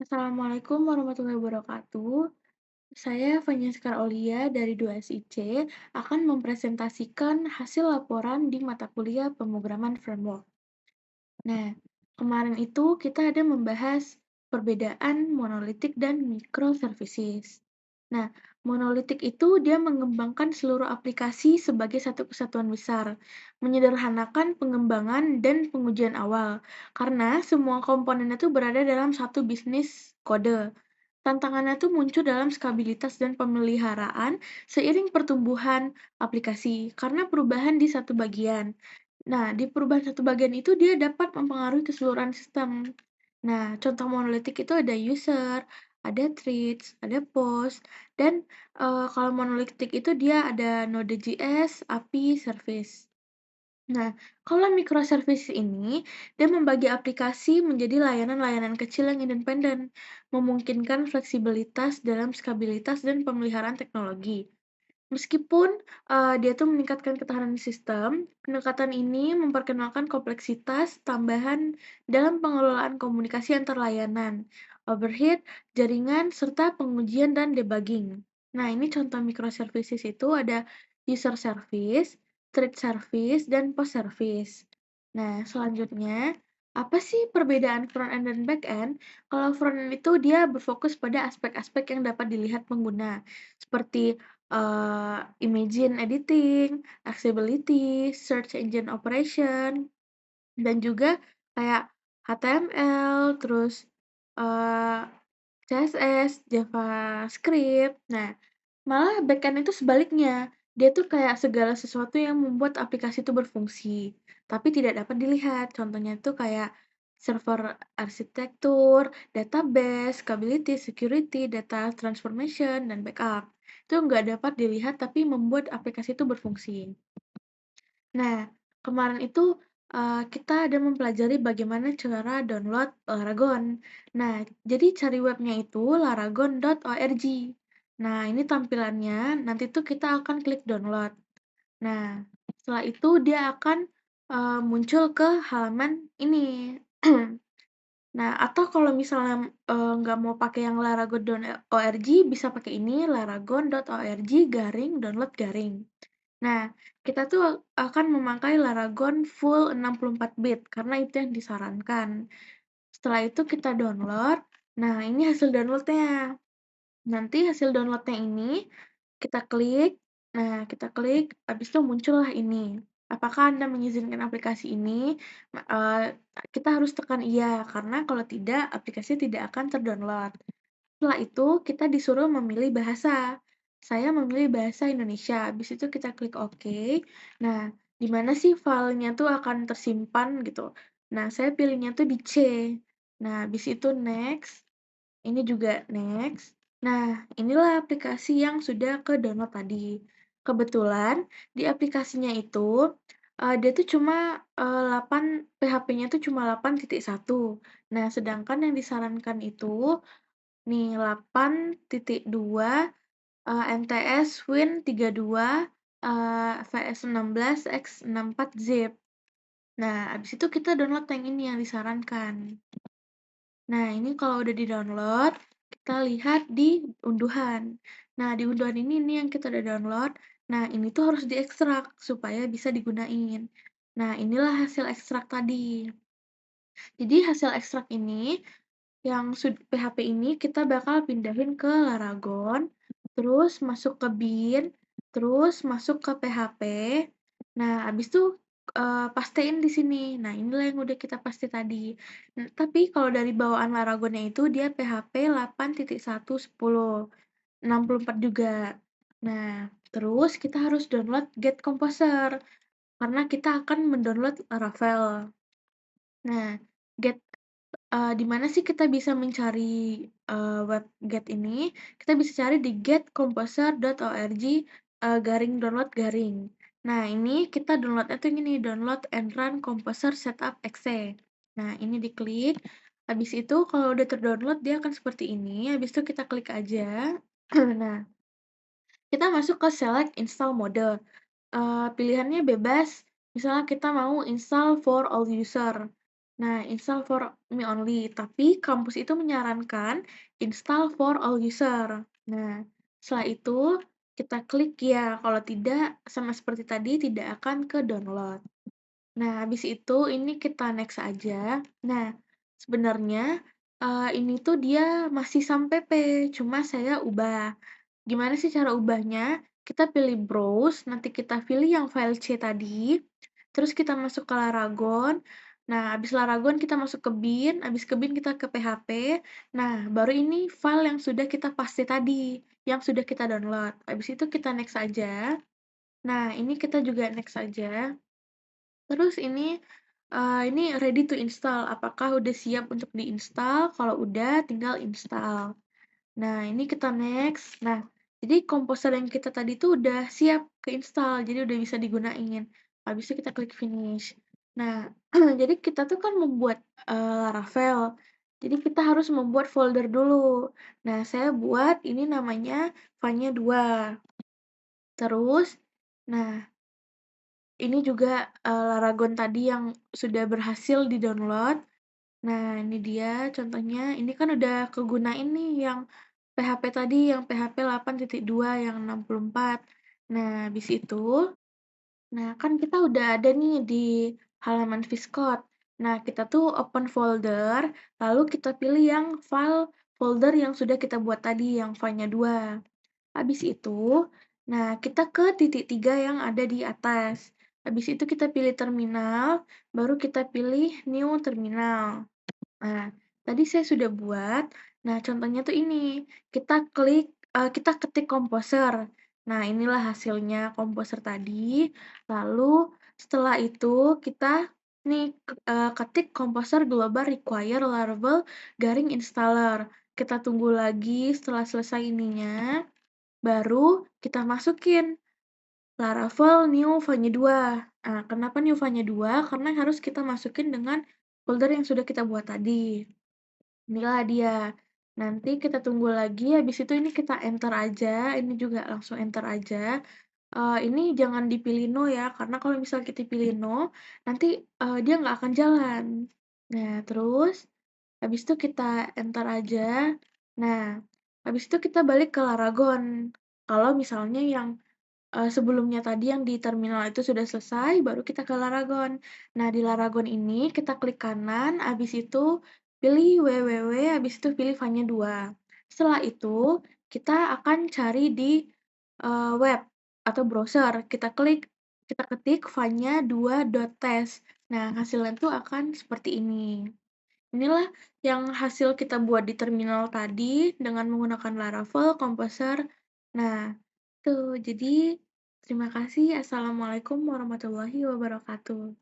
Assalamualaikum warahmatullahi wabarakatuh. Saya Vanessa Aulia dari 2SIC akan mempresentasikan hasil laporan di mata kuliah pemrograman framework. Nah, kemarin itu kita ada membahas perbedaan monolitik dan microservices. Nah, monolitik itu dia mengembangkan seluruh aplikasi sebagai satu kesatuan besar, menyederhanakan pengembangan dan pengujian awal, karena semua komponen itu berada dalam satu bisnis kode. Tantangannya tuh muncul dalam skabilitas dan pemeliharaan seiring pertumbuhan aplikasi, karena perubahan di satu bagian. Nah, di perubahan satu bagian itu dia dapat mempengaruhi keseluruhan sistem. Nah, contoh monolitik itu ada user, ada threads, ada post, dan kalau monolitik itu dia ada Node.js, API, service. Nah, kalau microservice ini, dia membagi aplikasi menjadi layanan-layanan kecil yang independen, memungkinkan fleksibilitas dalam skabilitas dan pemeliharaan teknologi. Meskipun, dia tuh meningkatkan ketahanan sistem, pendekatan ini memperkenalkan kompleksitas tambahan dalam pengelolaan komunikasi antar layanan, overhead, jaringan, serta pengujian dan debugging. Nah, ini contoh microservices itu ada user service, thread service, dan post service. Nah, selanjutnya, apa sih perbedaan front-end dan back-end? Kalau front-end itu dia berfokus pada aspek-aspek yang dapat dilihat pengguna, seperti imagine editing, accessibility, search engine operation, dan juga kayak HTML, terus eee, CSS, JavaScript. Nah, malah backend itu sebaliknya, dia tuh kayak segala sesuatu yang membuat aplikasi itu berfungsi, tapi tidak dapat dilihat. Contohnya tuh kayak server arsitektur, database, scalability, security, data transformation, dan backup. Itu nggak dapat dilihat tapi membuat aplikasi itu berfungsi. Nah, kemarin itu, kita ada mempelajari bagaimana cara download Laragon. Nah, jadi cari webnya itu laragon.org. Nah, ini tampilannya, nanti tuh kita akan klik download. Nah, setelah itu dia akan, muncul ke halaman ini. Nah, atau kalau misalnya, nggak mau pakai yang laragon.org, bisa pakai ini, laragon.org/download-. Nah, kita tuh akan memakai Laragon full 64 bit karena itu yang disarankan. Setelah itu kita download. Nah, ini hasil downloadnya. Nanti hasil downloadnya ini kita klik. Nah, kita klik, habis itu muncullah ini. Apakah Anda mengizinkan aplikasi ini? Kita harus tekan iya, karena kalau tidak, aplikasi tidak akan terdownload. Setelah itu, kita disuruh memilih bahasa. Saya memilih bahasa Indonesia, habis itu kita klik OK. Nah, di mana sih filenya tuh akan tersimpan gitu. Nah, saya pilihnya tuh di C. Nah, habis itu next, ini juga next. Nah, inilah aplikasi yang sudah ke-download tadi. Kebetulan di aplikasinya itu, dia tuh cuma, 8 PHP-nya tuh cuma 8.1. Nah, sedangkan yang disarankan itu nih 8.2, NTS Win32, VS16X64 zip. Nah, abis itu kita download yang ini yang disarankan. Nah, ini kalau udah di-download, kita lihat di unduhan. Nah, di unduhan ini yang kita udah download. Nah, ini tuh harus diekstrak supaya bisa digunain. Nah, inilah hasil ekstrak tadi. Jadi hasil ekstrak ini yang PHP ini kita bakal pindahin ke Laragon, terus masuk ke bin, terus masuk ke PHP. Nah, habis itu pastein di sini. Nah, inilah yang udah kita paste tadi. Nah, tapi kalau dari bawaan Laragonnya itu dia PHP 8.1.10, 64 juga. Nah, terus kita harus download Get Composer karena kita akan mendownload Laravel. Nah, Get di mana sih kita bisa mencari, web Get ini? Kita bisa cari di getcomposer.org, /download-. Nah, ini kita download-nya tuh ini, download and run composer setup exe. Nah, ini diklik, habis itu kalau udah terdownload dia akan seperti ini, habis itu kita klik aja. Nah, kita masuk ke select install mode. Pilihannya bebas, misalnya kita mau install for all user. Nah, install for me only, tapi kampus itu menyarankan install for all user. Nah, setelah itu kita klik ya, kalau tidak sama seperti tadi tidak akan ke download. Nah, habis itu ini kita next aja. Nah, sebenarnya, ini tuh dia masih sampai P, cuma saya ubah. Gimana sih cara ubahnya? Kita pilih browse, nanti kita pilih yang file C tadi, terus kita masuk ke Laragon. Nah, habis Laragon kita masuk ke bin, habis ke bin kita ke PHP. Nah, baru ini file yang sudah kita paste tadi, yang sudah kita download. Habis itu kita next aja. Nah, ini kita juga next aja. Terus ini ready to install, apakah udah siap untuk diinstal? Kalau udah, tinggal install. Nah, ini kita next. Nah, jadi komposer yang kita tadi tuh udah siap keinstall, jadi udah bisa digunain. Habis itu kita klik finish. Nah, jadi kita tuh kan membuat, Laravel, jadi kita harus membuat folder dulu. Nah, saya buat ini namanya Vanya 2. Terus, nah ini juga, Laragon tadi yang sudah berhasil di-download. Nah, ini dia contohnya, ini kan udah kegunain nih yang PHP tadi, yang PHP 8.2 yang 64. Nah, habis itu, nah kan kita udah ada nih di halaman Viscode. Nah, kita tuh open folder, lalu kita pilih yang file folder yang sudah kita buat tadi, yang file-nya 2. Habis itu, nah kita ke titik 3 yang ada di atas. Habis itu kita pilih terminal, baru kita pilih new terminal. Nah, tadi saya sudah buat. Nah, contohnya tuh ini. Kita ketik komposer. Nah, inilah hasilnya komposer tadi. Lalu setelah itu kita ketik komposer global require Laravel garing installer. Kita tunggu lagi setelah selesai ininya. Baru kita masukin Laravel new Vanya 2. Nah, kenapa new Vanya 2? Karena harus kita masukin dengan folder yang sudah kita buat tadi. Inilah dia. Nanti kita tunggu lagi, habis itu ini kita enter aja, ini juga langsung enter aja. Ini jangan dipilih no ya, karena kalau misal kita pilih no, nanti dia nggak akan jalan. Nah, terus habis itu kita enter aja. Nah, habis itu kita balik ke Laragon. Kalau misalnya yang sebelumnya tadi yang di terminal itu sudah selesai, baru kita ke Laragon. Nah, di Laragon ini kita klik kanan, habis itu pilih www, habis itu pilih Vanya 2. Setelah itu, kita akan cari di web atau browser. Kita ketik vanya2.test. Nah, hasilnya tuh akan seperti ini. Inilah yang hasil kita buat di terminal tadi dengan menggunakan Laravel Composer. Nah, tuh, jadi terima kasih. Assalamualaikum warahmatullahi wabarakatuh.